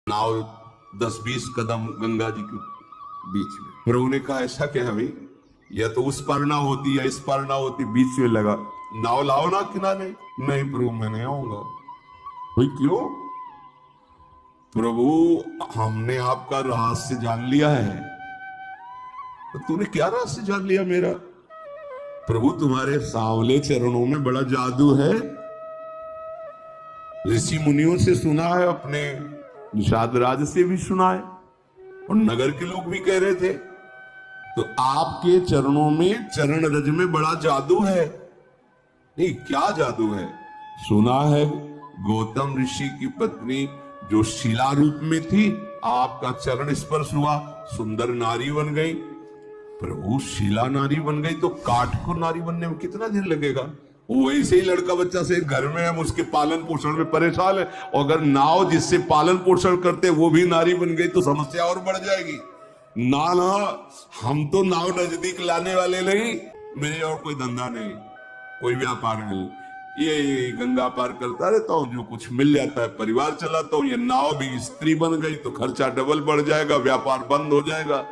नाव 10-20 कदम गंगा जी के बीच में। प्रभु ने कहा ऐसा क्या है भाई, या तो उस पार ना होती या इस पार ना होती, बीच में लगा, नाव लाओ ना किनारे। नहीं प्रभु मैं नहीं आऊंगा। भाई क्यों? प्रभु हमने आपका रहस्य जान लिया है। तो तूने क्या रहस्य जान लिया मेरा? प्रभु तुम्हारे सांवले चरणों में बड़ा जादू है। ऋषि मुनियों से सुना है, अपने निषाद राज से भी सुना है, और नगर के लोग भी कह रहे थे। तो आपके चरणों में, चरण रज में बड़ा जादू है। नहीं क्या जादू है? सुना है गौतम ऋषि की पत्नी जो शिला रूप में थी, आपका चरण स्पर्श हुआ, सुंदर नारी बन गई। प्रभु शिला नारी बन गई तो काठ को नारी बनने में कितना दिन लगेगा? वैसे ही लड़का बच्चा से घर में हम उसके पालन पोषण में परेशान है, और अगर नाव जिससे पालन पोषण करते वो भी नारी बन गई तो समस्या और बढ़ जाएगी। ना ना, हम तो नाव नजदीक लाने वाले नहीं, मेरे और कोई धंधा नहीं, कोई व्यापार नहीं, ये गंगा पार करता रहता हूँ, जो कुछ मिल जाता है परिवार चलाता हूँ। ये नाव भी स्त्री बन गई तो खर्चा डबल बढ़ जाएगा, व्यापार बंद हो जाएगा,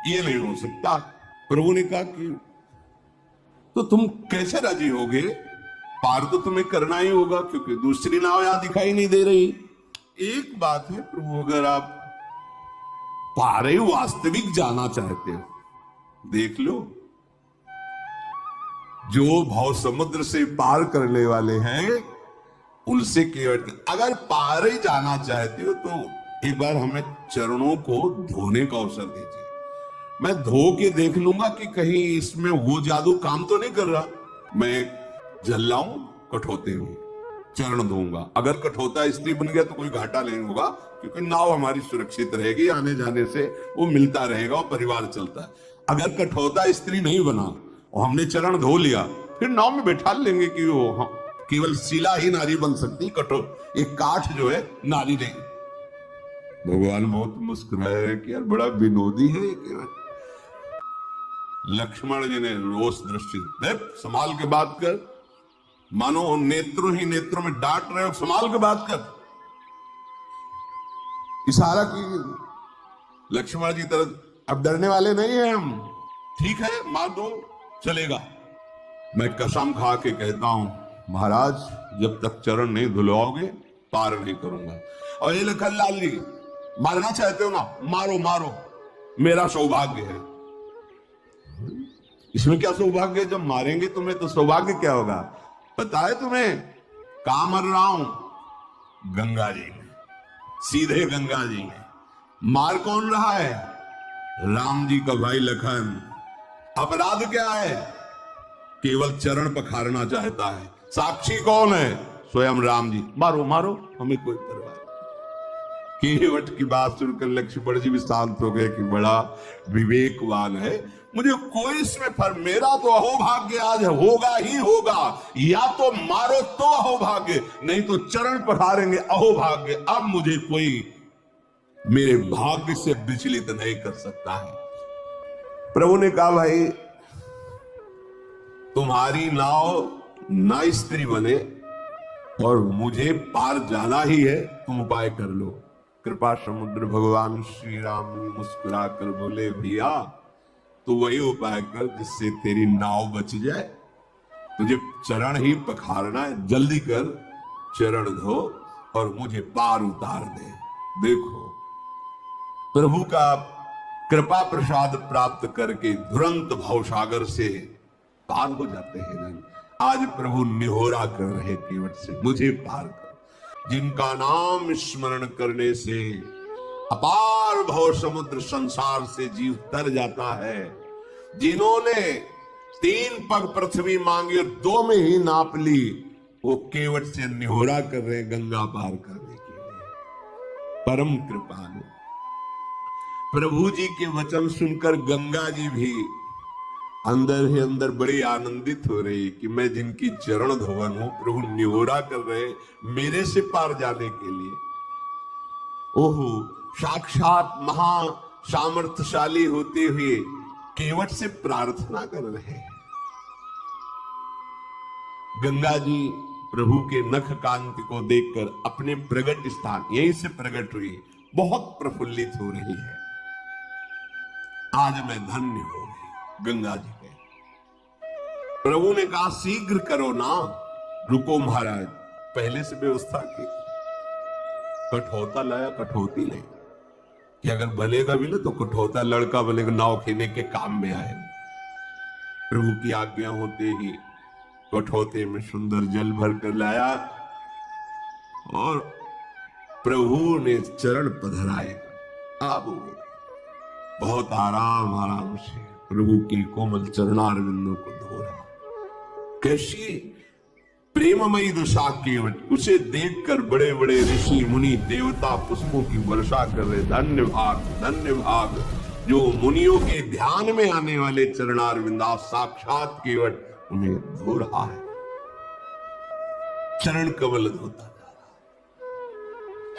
ये नहीं हो सकता। प्रभु ने कहा कि तो तुम कैसे राजी होगे? पार तो तुम्हें करना ही होगा, क्योंकि दूसरी नाव यहां दिखाई नहीं दे रही। एक बात है प्रभु, अगर आप पारे वास्तविक जाना चाहते हो, देख लो, जो भाव समुद्र से पार करने वाले हैं उनसे केवल, अगर पार ही जाना चाहते हो तो एक बार हमें चरणों को धोने का अवसर दीजिए। मैं धो के देख लूंगा कि कहीं इसमें वो जादू काम तो नहीं कर रहा। मैं जल लाऊं कठोते हुए, चरण धोऊंगा। अगर कठोता स्त्री बन गया तो कोई घाटा नहीं होगा, क्योंकि नाव हमारी सुरक्षित रहेगी, आने जाने से वो मिलता रहेगा और परिवार चलता है। अगर कठोता स्त्री नहीं बना और हमने चरण धो लिया, फिर नाव में बैठा लेंगे कि वो केवल शिला ही नारी बन सकती, कठोर एक काठ जो है नारी नहीं। भगवान बहुत मुस्कुराए कि यार बड़ा विनोदी है केवल। लक्ष्मण जी ने रोष दृष्टि, संभाल के बात कर, मानो नेत्रों ही नेत्रों में डांट रहे हो, संभाल के बात कर। इशारा की लक्ष्मण जी तरफ, अब डरने वाले नहीं है हम, ठीक है मार दो चलेगा। मैं कसम खा के कहता हूं महाराज, जब तक चरण नहीं धुलवाओगे पार नहीं करूंगा। और ये लखन लाल जी, मारना चाहते हो ना, मारो मारो, मेरा सौभाग्य है। इसमें क्या सौभाग्य है? जब मारेंगे तुम्हें तो सौभाग्य क्या होगा पता है तुम्हें? कहां मर रहा हूं? गंगा जी में, सीधे गंगा जी में। मार कौन रहा है? राम जी का भाई लखन। अपराध क्या है? केवल चरण पखारना चाहता है। साक्षी कौन है? स्वयं राम जी। मारो मारो, हमें कोई परवाह। केवट की बात सुनकर लक्ष्मण जी भी शांत हो गए कि बड़ा विवेकवान है, मुझे कोई इसमें फर्क, मेरा तो अहोभाग्य आज होगा ही होगा, या तो मारो तो अहोभाग्य, नहीं तो चरण पखारेंगे अहोभाग्य। अब मुझे कोई मेरे भाग्य से विचलित नहीं कर सकता है। प्रभु ने कहा भाई तुम्हारी नाव ना स्त्री बने और मुझे पार जाना ही है, तुम उपाय कर लो। कृपा समुद्र भगवान श्री राम मुस्कुरा कर बोले भैया तो वही उपाय कर जिससे तेरी नाव बच जाए। तुझे चरण ही पखारना है, जल्दी कर, चरण धो और मुझे पार उतार दे। देखो प्रभु का कृपा प्रसाद प्राप्त करके तुरंत भवसागर से पार हो जाते हैं। आज प्रभु निहोरा कर रहे केवट से, मुझे पार कर। जिनका नाम स्मरण करने से अपार भव समुद्र संसार से जीव तर जाता है, जिन्होंने 3 पग पृथ्वी मांगी और 2 में ही नाप ली, वो केवट से निहोरा कर रहे गंगा पार करने के लिए। परम कृपालु प्रभु जी के वचन सुनकर गंगा जी भी अंदर ही अंदर बड़ी आनंदित हो रही कि मैं जिनकी चरण धोवन हूं, प्रभु निहोरा कर रहे मेरे से पार जाने के लिए। ओहो, साक्षात महा सामर्थ्यशाली होते हुए केवट से प्रार्थना कर रहे हैं। गंगा जी प्रभु के नख कांति को देखकर अपने प्रगट स्थान यहीं से प्रकट हुई, बहुत प्रफुल्लित हो रही है। आज मैं धन्य हो गई गंगा जी के। प्रभु ने कहा शीघ्र करो ना, रुको महाराज, पहले से व्यवस्था की। कठौता लाया, कठौती नहीं कि अगर बनेगा भी ना तो कठौता लड़का बनेगा, नाव खेने के काम में आए। प्रभु की आज्ञा होते ही कठौते में सुंदर जल भर कर लाया और प्रभु ने चरण पधराए। अब बहुत आराम आराम से प्रभु की कोमल चरणारविंदों को धो रहा। कैसी प्रेममयी दशा केवट, उसे देखकर बड़े बड़े ऋषि मुनि देवता पुष्पों की वर्षा कर रहे। धन्य भाग जो मुनियों के ध्यान में आने वाले चरणारविंदा साक्षात केवट उन्हें धो रहा है। चरण कमल धोता जा रहा,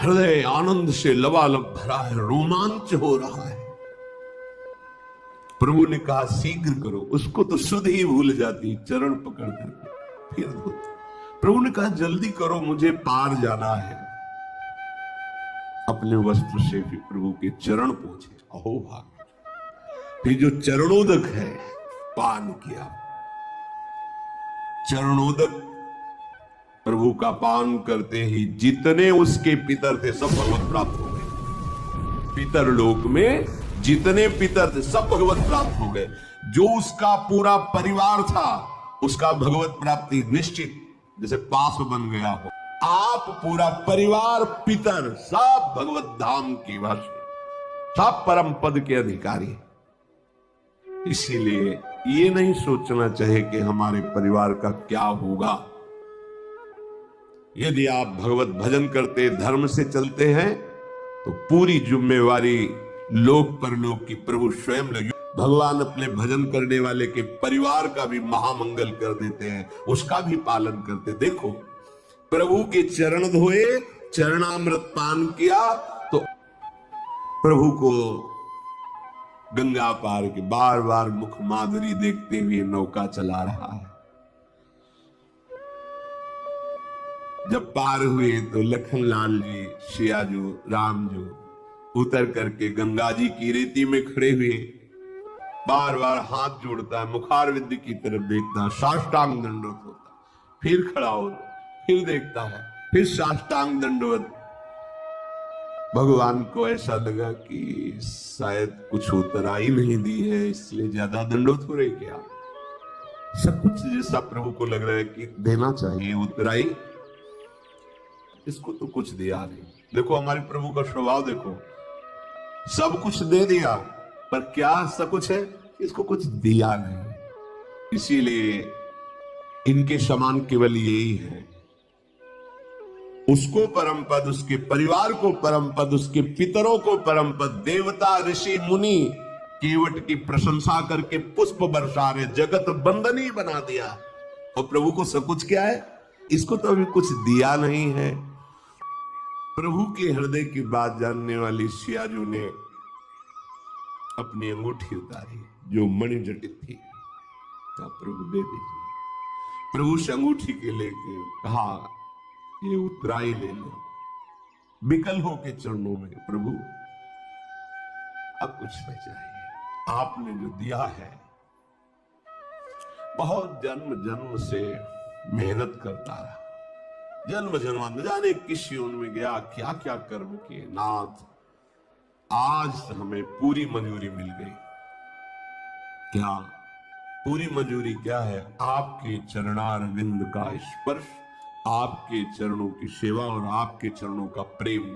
हृदय आनंद से लबालब भरा है, रोमांच हो रहा है। प्रभु ने कहा शीघ्र करो, उसको तो सुध ही भूल जाती, चरण पकड़ करके फिर धोती। प्रभु ने कहा जल्दी करो, मुझे पार जाना है। अपने वस्त्र से भी प्रभु के चरण पोंछे। अहो भाग, फिर जो चरणोदक है पान किया। चरणोदक प्रभु का पान करते ही जितने उसके पितर थे सब भगवत प्राप्त हो गए। पितर लोक में जितने पितर थे सब भगवत प्राप्त हो गए। जो उसका पूरा परिवार था उसका भगवत प्राप्ति निश्चित, जैसे पास बन गया हो। आप पूरा परिवार पितर सब भगवत धाम की वासी, सब परम पद के अधिकारी। इसीलिए ये नहीं सोचना चाहिए कि हमारे परिवार का क्या होगा। यदि आप भगवत भजन करते, धर्म से चलते हैं तो पूरी जिम्मेवारी लोक परलोक की प्रभु स्वयं ले। भगवान अपने भजन करने वाले के परिवार का भी महामंगल कर देते हैं, उसका भी पालन करते। देखो प्रभु के चरण धोए, चरणामृत पान किया तो प्रभु को गंगा पार के बार बार मुख माधुरी देखते हुए नौका चला रहा है। जब पार हुए तो लखनलाल जी, सियाजू, रामजू उतर करके गंगा जी की रेती में खड़े हुए बार बार हाथ जोड़ता है, मुखारविंद की तरफ देखता है, साष्टांग दंडवत होता, फिर खड़ा होता, फिर देखता है, फिर साष्टांग दंडवत। भगवान को ऐसा लगा कि शायद कुछ उतराई नहीं दी है, इसलिए ज्यादा दंडवत हो रही क्या। सब कुछ जैसा प्रभु को लग रहा है कि देना चाहिए उतराई, इसको तो कुछ दिया नहीं। देखो हमारे प्रभु का स्वभाव देखो, सब कुछ दे दिया पर क्या सब कुछ है, इसको कुछ दिया नहीं। इसीलिए इनके समान केवल यही है। उसको परम पद, उसके परिवार को परम पद, उसके पितरों को परम पद, देवता ऋषि मुनि केवट की प्रशंसा करके पुष्प बरसा रहे, जगत बंदनी बना दिया। और प्रभु को सब कुछ क्या है, इसको तो अभी कुछ दिया नहीं है। प्रभु के हृदय की बात जानने वाली सियाजू ने अपनी अंगूठी उतारी जो मणि जटित थी, कहा प्रभु दे दीजिए। प्रभु से अंगूठी के लेके कहा ये उतराई ले लो। विकल होके चरणों में, प्रभु अब कुछ नहीं चाहिए, आपने जो दिया है। बहुत जन्म जन्म से मेहनत करता रहा, जन्म जन्म न जाने किस योनि में गया, क्या क्या कर्म किए। नाथ आज हमें पूरी मंजूरी मिल गई। क्या पूरी मंजूरी क्या है? आपके चरणारविंद का स्पर्श, आपके चरणों की सेवा और आपके चरणों का प्रेम।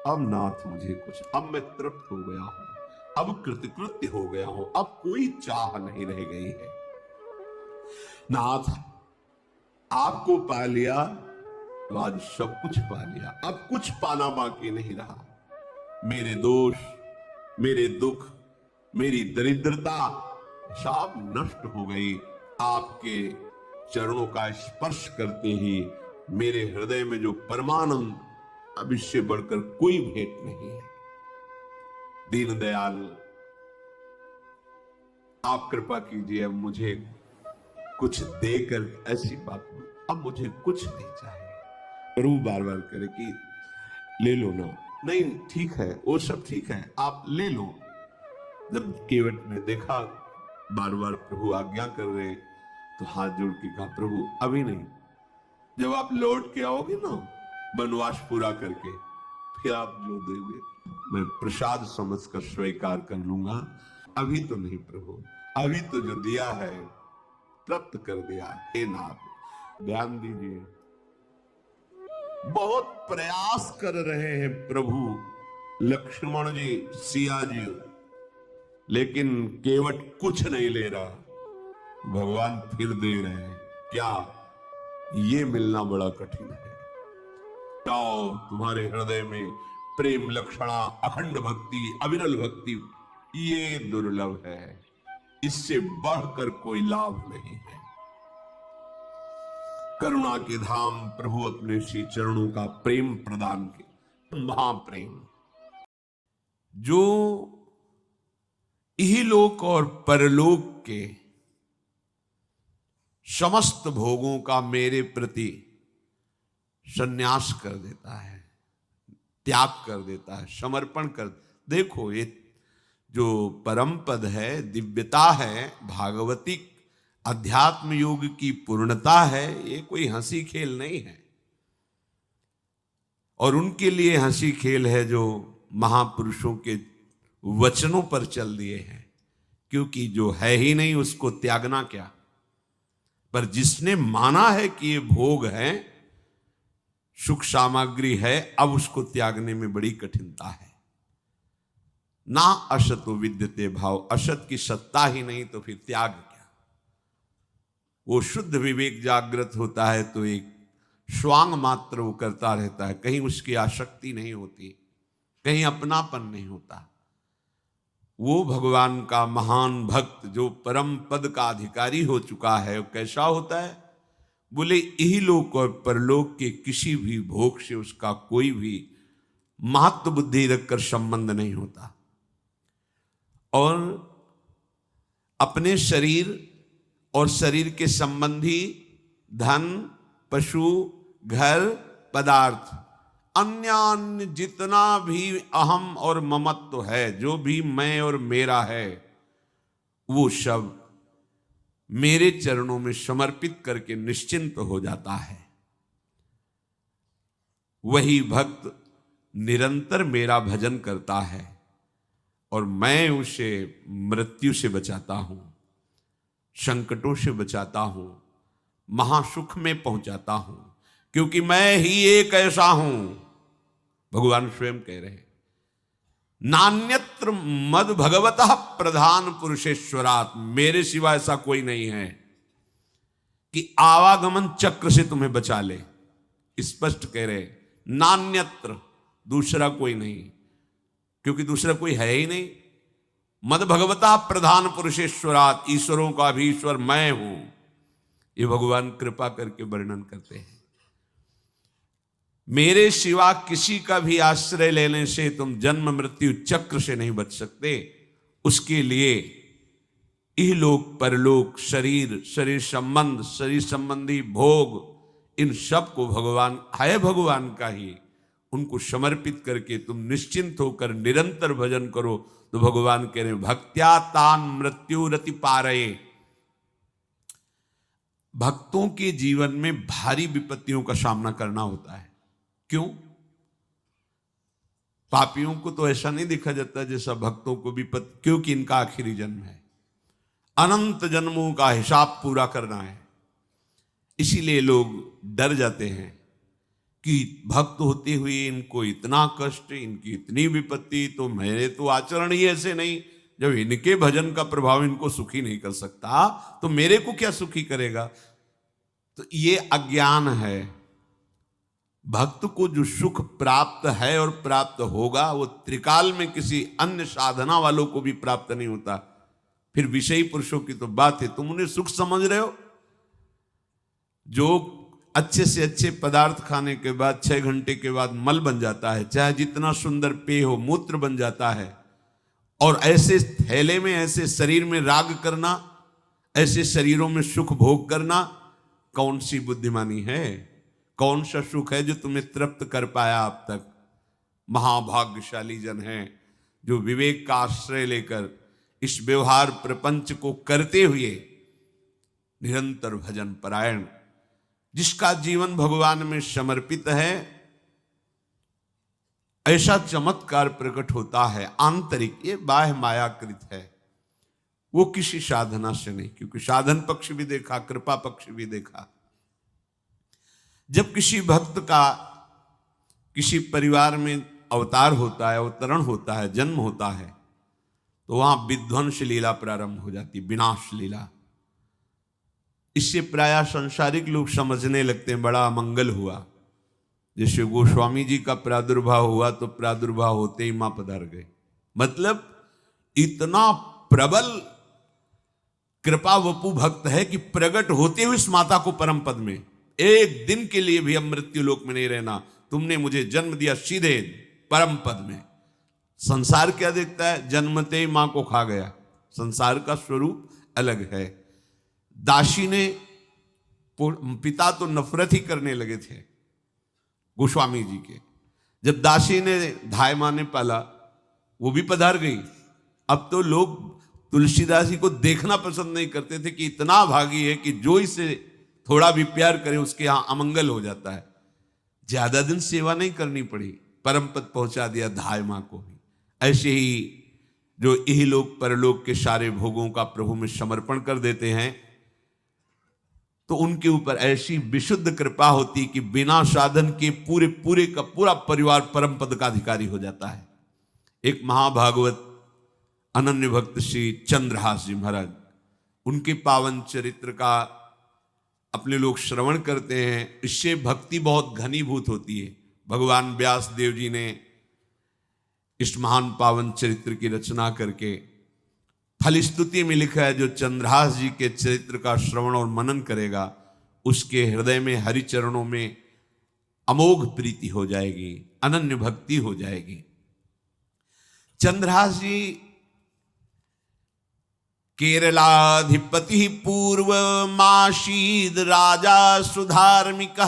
अब नाथ मुझे कुछ, अब मैं तृप्त हो गया हूं, अब कृतकृत्य हो गया हूं, अब कोई चाह नहीं रह गई है। नाथ आपको पा लिया तो आज सब कुछ पा लिया, अब कुछ पाना बाकी नहीं रहा। मेरे दोष, मेरे दुख, मेरी दरिद्रता सब नष्ट हो गई। आपके चरणों का स्पर्श करते ही मेरे हृदय में जो परमानंद, अब इससे बढ़कर कोई भेंट नहीं है। दीनदयाल आप कृपा कीजिए, अब मुझे कुछ देकर ऐसी बात अब मुझे कुछ नहीं चाहिए। प्रभु बार बार करे कि ले लो ना, नहीं ठीक है, वो सब ठीक है, आप ले लो। जब केवट ने देखा बार बार प्रभु आज्ञा कर रहे, तो हाथ जोड़ के कहा, प्रभु अभी नहीं, जब आप लौट के आओगे ना वनवास पूरा करके, फिर आप जो देंगे मैं प्रसाद समझकर स्वीकार कर लूंगा। अभी तो नहीं प्रभु, अभी तो जो दिया है प्राप्त कर दिया। हे नाथ ध्यान दीजिए, बहुत प्रयास कर रहे हैं प्रभु लक्ष्मण जी, सिया जी, लेकिन केवट कुछ नहीं ले रहा। भगवान फिर दे रहे हैं। क्या ये मिलना बड़ा कठिन है। जाओ, तुम्हारे हृदय में प्रेम लक्षणा, अखंड भक्ति, अविरल भक्ति, ये दुर्लभ है, इससे बढ़कर कोई लाभ नहीं है। करुणा के धाम प्रभु अपने श्री चरणों का प्रेम प्रदान के महाप्रेम, जो इहलोक और परलोक के समस्त भोगों का मेरे प्रति संन्यास कर देता है, त्याग कर देता है, समर्पण कर। देखो ये जो परम पद है, दिव्यता है, भागवतिक अध्यात्म योग की पूर्णता है, ये कोई हंसी खेल नहीं है। और उनके लिए हंसी खेल है जो महापुरुषों के वचनों पर चल दिए हैं, क्योंकि जो है ही नहीं उसको त्यागना क्या। पर जिसने माना है कि ये भोग है, सुख सामग्री है, अब उसको त्यागने में बड़ी कठिनता है। ना असतो विद्यते भाव, असत की सत्ता ही नहीं तो फिर त्याग क्या। वो शुद्ध विवेक जागृत होता है तो एक श्वांग मात्र वो करता रहता है, कहीं उसकी आसक्ति नहीं होती, कहीं अपनापन नहीं होता। वो भगवान का महान भक्त जो परम पद का अधिकारी हो चुका है, वो कैसा होता है? बोले इहलोक और परलोक के किसी भी भोग से उसका कोई भी महत्व बुद्धि रखकर संबंध नहीं होता। और अपने शरीर और शरीर के संबंधी धन, पशु, घर, पदार्थ, अन्य अन्य जितना भी अहम और ममत्व है, जो भी मैं और मेरा है, वो सब मेरे चरणों में समर्पित करके निश्चिंत हो जाता है। वही भक्त निरंतर मेरा भजन करता है और मैं उसे मृत्यु से बचाता हूं, संकटों से बचाता हूं, महासुख में पहुंचाता हूं, क्योंकि मैं ही एक ऐसा हूं। भगवान स्वयं कह रहे हैं, नान्यत्र मद भगवतः प्रधान पुरुषेश्वरात्, मेरे सिवा ऐसा कोई नहीं है कि आवागमन चक्र से तुम्हें बचा ले। स्पष्ट कह रहे, नान्यत्र, दूसरा कोई नहीं, क्योंकि दूसरा कोई है ही नहीं। मद भगवता प्रधान पुरुषेश्वरात्, ईश्वरों का भी ईश्वर मैं हूं। ये भगवान कृपा करके वर्णन करते हैं। मेरे सिवा किसी का भी आश्रय लेने से तुम जन्म मृत्यु चक्र से नहीं बच सकते। उसके लिए इहलोक परलोक, शरीर, शरीर संबंध, शरीर संबंधी भोग, इन सब को भगवान है, भगवान का ही, उनको समर्पित करके तुम निश्चिंत होकर निरंतर भजन करो। तो भगवान कह रहे हैं, भक्त्या तान मृत्यु रति पारये। भक्तों के जीवन में भारी विपत्तियों का सामना करना होता है। क्यों? पापियों को तो ऐसा नहीं देखा जाता जैसा भक्तों को विपत्ति, क्योंकि इनका आखिरी जन्म है, अनंत जन्मों का हिसाब पूरा करना है। इसीलिए लोग डर जाते हैं कि भक्त होते हुए इनको इतना कष्ट, इनकी इतनी विपत्ति, तो मेरे तो आचरण ही ऐसे नहीं, जब इनके भजन का प्रभाव इनको सुखी नहीं कर सकता तो मेरे को क्या सुखी करेगा। तो ये अज्ञान है। भक्त को जो सुख प्राप्त है और प्राप्त होगा, वो त्रिकाल में किसी अन्य साधना वालों को भी प्राप्त नहीं होता। फिर विषयी पुरुषों की तो बात है, तुम उन्हें सुख समझ रहे हो। जो अच्छे से अच्छे पदार्थ खाने के बाद 6 घंटे के बाद मल बन जाता है, चाहे जितना सुंदर पेय हो, मूत्र बन जाता है। और ऐसे थैले में, ऐसे शरीर में राग करना, ऐसे शरीरों में सुख भोग करना, कौन सी बुद्धिमानी है, कौन सा सुख है जो तुम्हें तृप्त कर पाया अब तक। महाभाग्यशाली जन है जो विवेक का आश्रय लेकर इस व्यवहार प्रपंच को करते हुए निरंतर भजन परायण, जिसका जीवन भगवान में समर्पित है, ऐसा चमत्कार प्रकट होता है आंतरिक। ये बाह्य मायाकृत है, वो किसी साधना से नहीं, क्योंकि साधन पक्ष भी देखा, कृपा पक्ष भी देखा। जब किसी भक्त का किसी परिवार में अवतार होता है, अवतरण होता है, जन्म होता है, तो वहां विध्वंस लीला प्रारंभ हो जाती, विनाश लीला। इससे प्रायः संसारिक लोग समझने लगते हैं बड़ा मंगल हुआ। जैसे गोस्वामी जी का प्रादुर्भाव हुआ तो प्रादुर्भाव होते ही मां पधार गए। मतलब इतना प्रबल कृपा वपु भक्त है कि प्रकट होते हुए इस माता को परम पद में, एक दिन के लिए भी अब मृत्यु लोक में नहीं रहना, तुमने मुझे जन्म दिया सीधे परम पद में। संसार क्या देखता है, जन्मते ही मां को खा गया। संसार का स्वरूप अलग है। दासी ने, पिता तो नफरत ही करने लगे थे गोस्वामी जी के। जब दासी ने धाय मां ने पाला, वो भी पधार गई। अब तो लोग तुलसीदास जी को देखना पसंद नहीं करते थे कि इतना भागी है कि जो इसे थोड़ा भी प्यार करे उसके यहां अमंगल हो जाता है। ज्यादा दिन सेवा नहीं करनी पड़ी, परम पद पहुंचा दिया धाय मां को ही। ऐसे ही जो इहलोक परलोक के सारे भोगों का प्रभु में समर्पण कर देते हैं, तो उनके ऊपर ऐसी विशुद्ध कृपा होती कि बिना साधन के पूरे पूरे का पूरा परिवार परम पद का अधिकारी हो जाता है। एक महाभागवत अनन्य भक्त श्री चंद्रहास जी महाराज, उनके पावन चरित्र का अपने लोग श्रवण करते हैं। इससे भक्ति बहुत घनीभूत होती है। भगवान व्यास देव जी ने इस महान पावन चरित्र की रचना करके फलस्तुति में लिखा है, जो चंद्रहास जी के चरित्र का श्रवण और मनन करेगा उसके हृदय में हरि चरणों में अमोघ प्रीति हो जाएगी, अनन्य भक्ति हो जाएगी। चंद्रहास जी केरलाधिपति पूर्वमासीद राजा सुधार्मिक,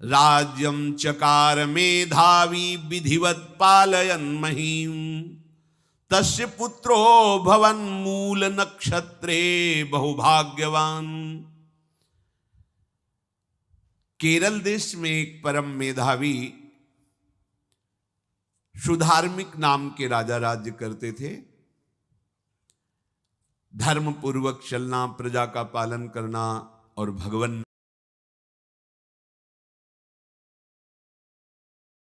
राज्यं चकार मेधावी विधिवत पालयन् महीम, तस्य पुत्रो भवन मूल नक्षत्रे बहुभाग्यवान। केरल देश में एक परम मेधावी सुधार्मिक नाम के राजा राज्य करते थे। धर्म पूर्वक चलना, प्रजा का पालन करना और भगवान